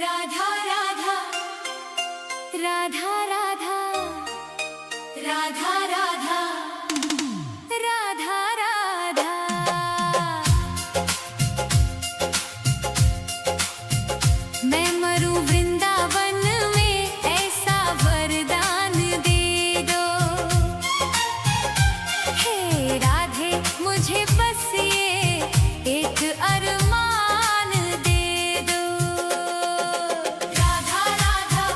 राधा राधा राधा राधा राधा राधा राधा राधा। मैं मरूं वृंदावन में ऐसा वरदान दे दो। हे राधे मुझे बस ये एक अरमान दे दो। राधा राधा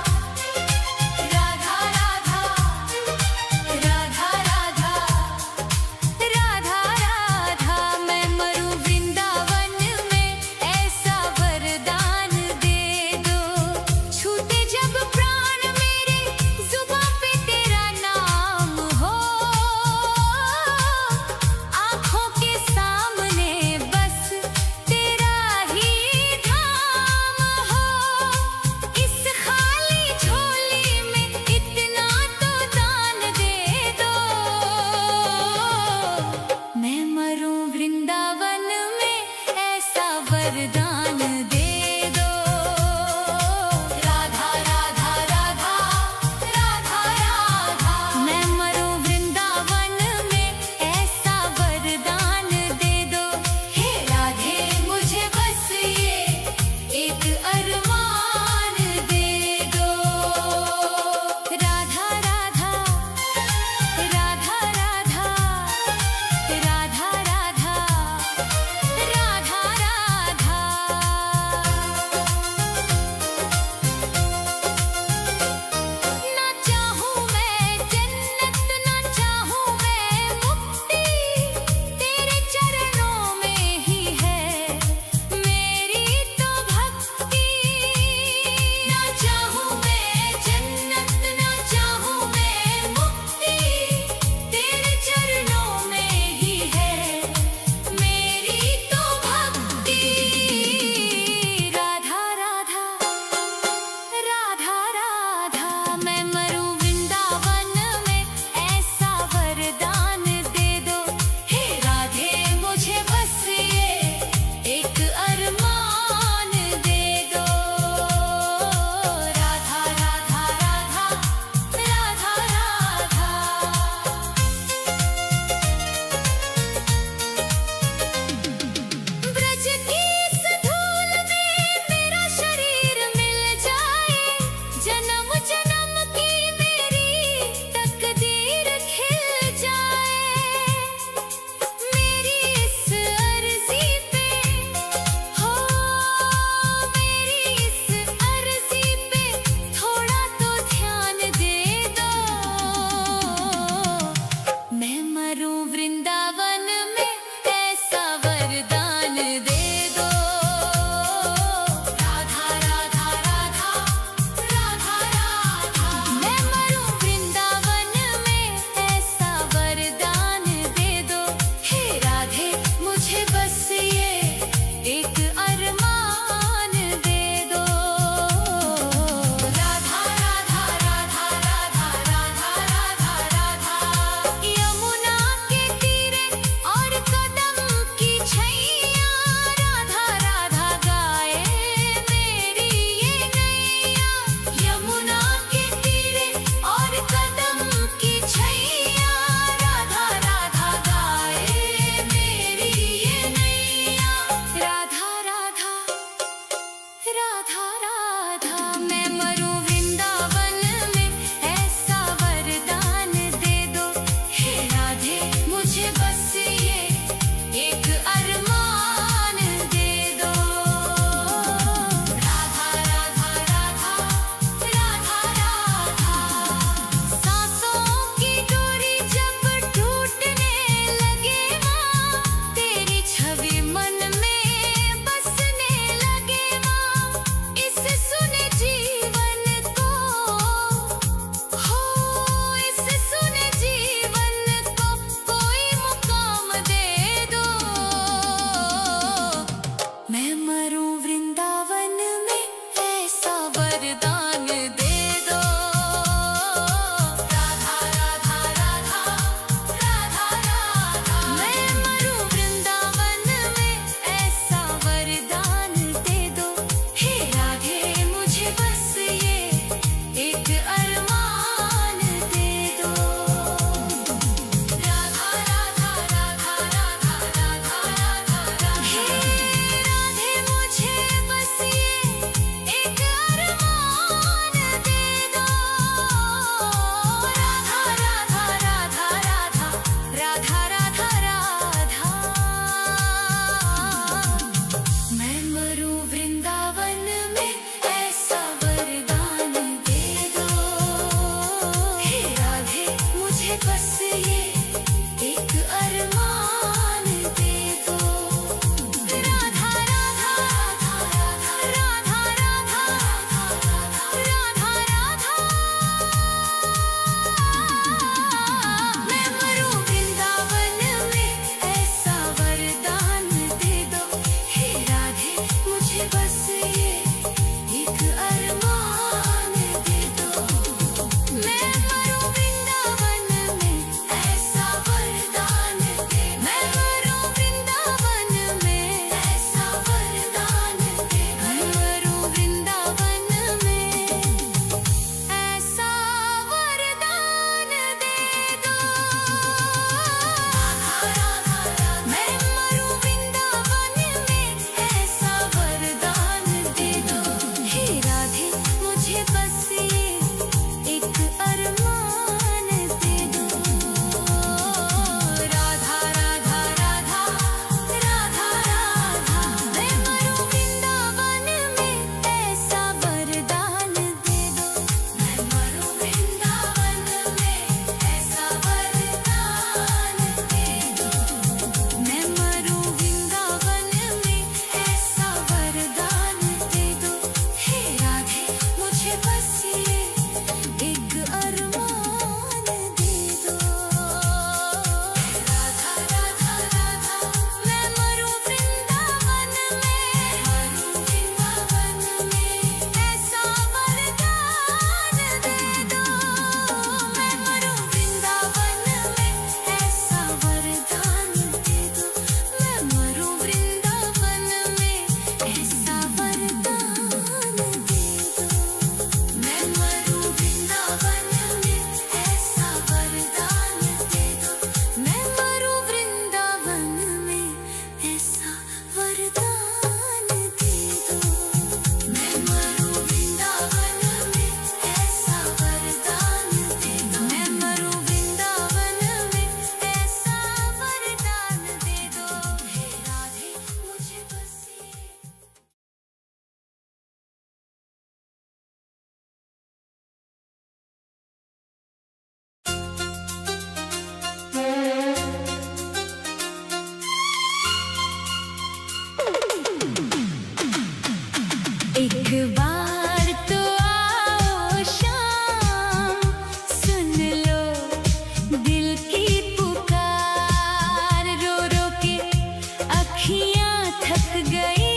राधा राधा राधा राधा राधा राधा। मैं मरूं वृंदावन में ऐसा वरदान दे दो। छूटे जब प्राण मेरे जुबां पे तेरा नाम हो। आँखों के सामने बस तेरा ही धाम हो। इस खाली झोली में इतना तो दान दे दो। मैं मरूं वृंदावन में ऐसा वरदान दे दो। राधा राधा राधा राधा राधा। मैं मरूं वृंदावन में ऐसा वरदान दे दो। हे राधे मुझे बस ये एक अरमान दे दो। राधा राधा राधा राधा राधा राधा राधा राधा। ना चाहूं मैं जन्नत ना चाहूं मैं मुक्ति। तेरे चरणों में ही है मेरी तो भक्ति। ना चाहूं मैं जन्नत ना चाहूं मैं मुक्ति। तेरे चरणों में ही है मेरी तो भक्ति। राधा राधा राधा राधा। मैं मरूं वृंदावन में ऐसा वरदान दे दो। हे राधे मुझे बस ये एक अरमान दे दो। राधा राधा राधा राधा राधा। ब्रज की इस धूल में मेरा शरीर मिल जाए। जन्म जन्म की मेरी तकदीर खिल जाए। मेरी इस अर्जी पे हो मेरी इस अर्जी पे थोड़ा तो ध्यान दे दो। मैं मरूं वृंदावन में ऐसा वरदान दे दो। राधा राधा राधा राधा राधा। मैं मरूं वृंदावन में ऐसा वरदान दे दो। हे राधे मुझे बस ये एक अरमान दे दो। राधा राधा राधा राधा राधा राधा राधा। यमुना के तीरे और कदम की छैया। राधा राधा गाए मेरी ये नैया। यमुना के तीरे और कदम की छैया। राधा राधा गाए मेरी ये नैया। राधा राधा राधा राधा। मैं मरूं वृंदावन में ऐसा वरदान दे दो। हे राधे मुझे बस ये एक अरमान दे दो। राधा राधा राधा राधा राधा। सांसों की डोरी जब टूटने लगे माँ। तेरी छवि मन में बसने लगे माँ। इस एक बार तो आओ शाम, सुन लो दिल की पुकार। रो रो के अखियां थक गई,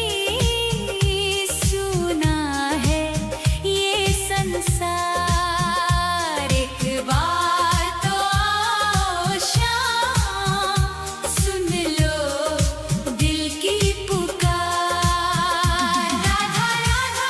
सुना है ये संसार। एक बार तो आओ शाम, सुन लो दिल की पुकार। राधा राधा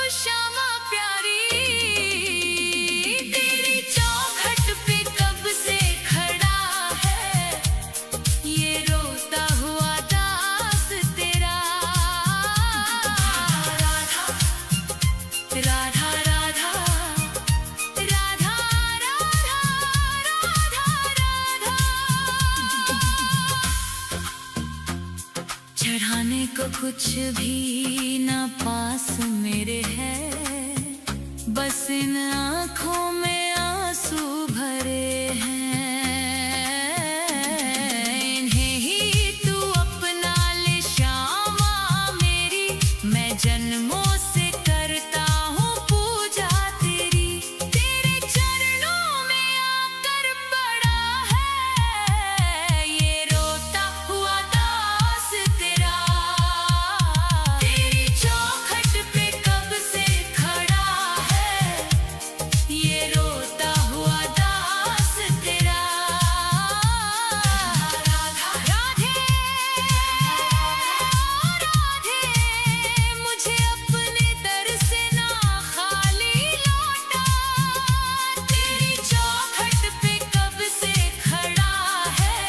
श्यामा प्यारी, तेरी चौखट पे कब से खड़ा है ये रोता हुआ दास तेरा। राधा राधा राधा राधा राधा चढ़ाने को कुछ भी ना पास मेरे है, बस इन आँखों में आंसू भरे हैं। इन्हें ही तू अपना ले श्यामा मेरी, मैं जन्मों से करता हूँ पूजा तेरी। तेरे चरणों में आकर पड़ा है ये रोता हुआ दास तेरा। तेरी चौखट पे कब से खड़ा है ये रोता हुआ दास तेरा। राधा राधे राधे मुझे अपने दर से ना खाली लौटा। तेरी चौखट पे कब से खड़ा है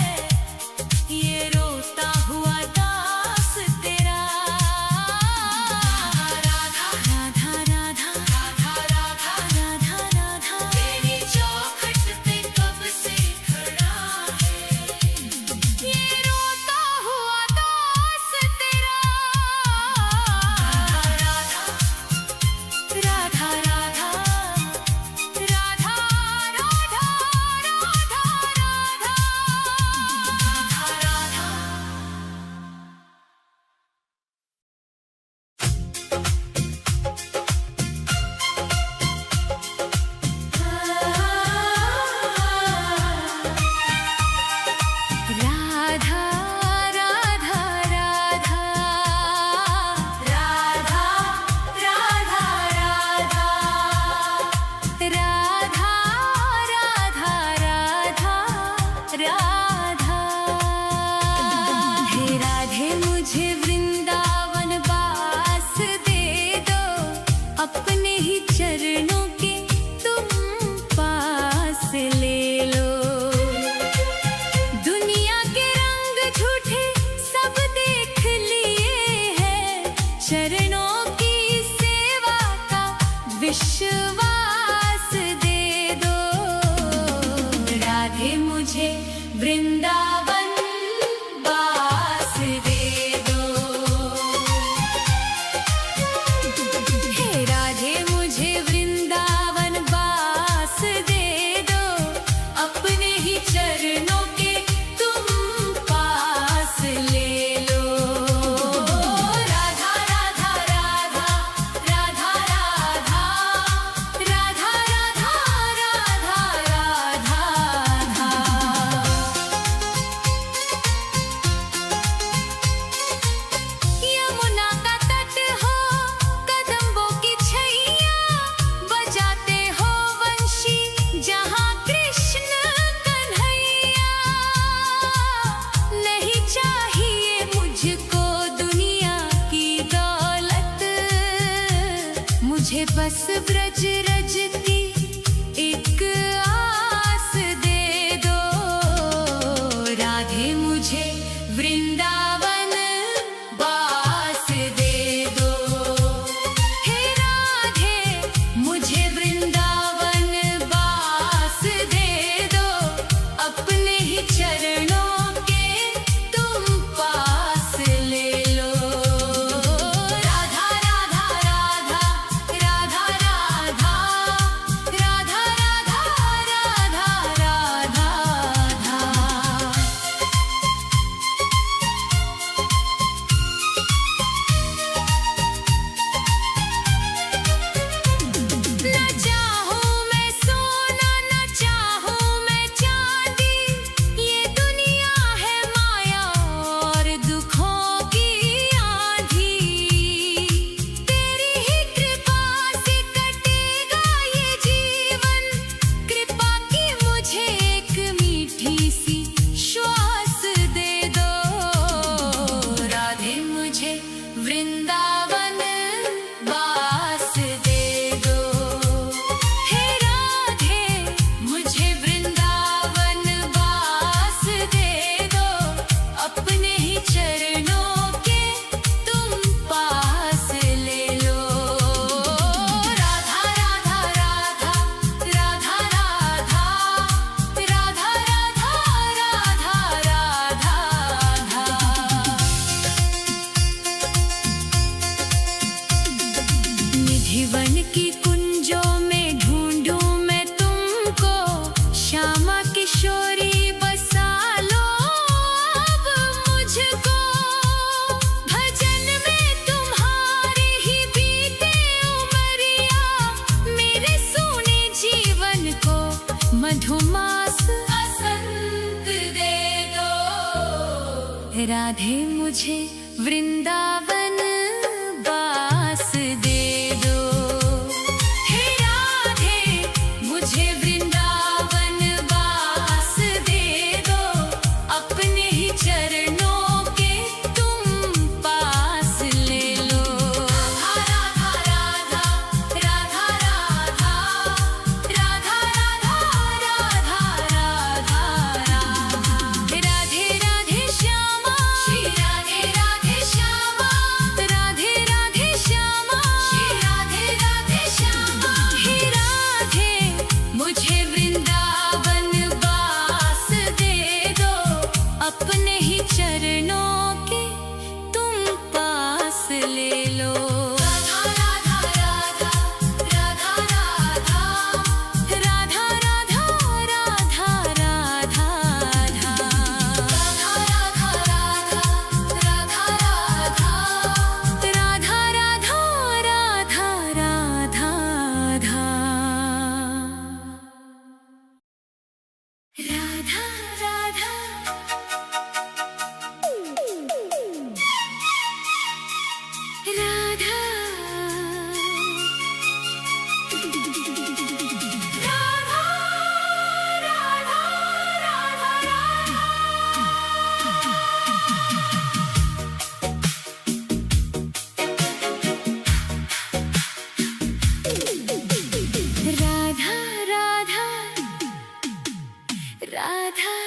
ये रोता हुआ दास तेरा। राधा राधा राधा राधा राधा राधा राधा तेरी चौखट पे कब से खड़ा है ये रोता हुआ दास तेरा। राधा राधा राधा राधा राधा राधा राधा राधा राधा राधा राधा राधा राधा हे राधे मुझे वृंदावन वास दे दो, अपने ही चरणों के तुम पास ले लो। दुनिया के रंग झूठे सब देख लिए हैं, चरणों की सेवा का विश्वास दे दो। राधे मुझे वृंदावन वास दे दो। हे राधे मुझे वृंदावन वास दे दो, अपने ही चरणों के तुम पास ले लो। राधा राधा राधा राधा राधा राधा राधा राधा राधा। यमुना का तट हो कदम्बों की छैया, बजाते हो वंशी जहाँ कृष्ण कन्हैया। नहीं चाहिए मुझको दुनिया की दौलत, मुझे बस ब्रज रज की एक आस दे दो। राधे मुझे वृंदावन वास दे दो। हे राधे मुझे वृंदावन वास दे दो, अपने ही चरणों के तुम पास ले लो। राधा राधा राधा राधा राधा की कुंजों में ढूंढूं मैं तुमको, श्यामा किशोरी बसा लो अब मुझको। भजन में तुम्हारी ही बीते उमरिया, मेरे सूने जीवन को मधुमास बसंत दे दो। राधे मुझे वृंदावन बास दे दो। हे राधे मुझे वृंदावन बास दे दो, अपने ही चरणों के तुम पास ले लो। राधा राधा राधा राधा राधा राधा राधा राधा राधे राधे श्यामा, श्री राधे राधे श्यामा, राधे राधे श्यामा, श्री राधे राधे श्यामा। हे राधे मुझे वृंदावन बास दे दो, अपने ही चरणों के तुम पास ले लो। राधा राधा राधा राधा राधा राधा राधा राधा राधा राधा राधा राधा राधा राधा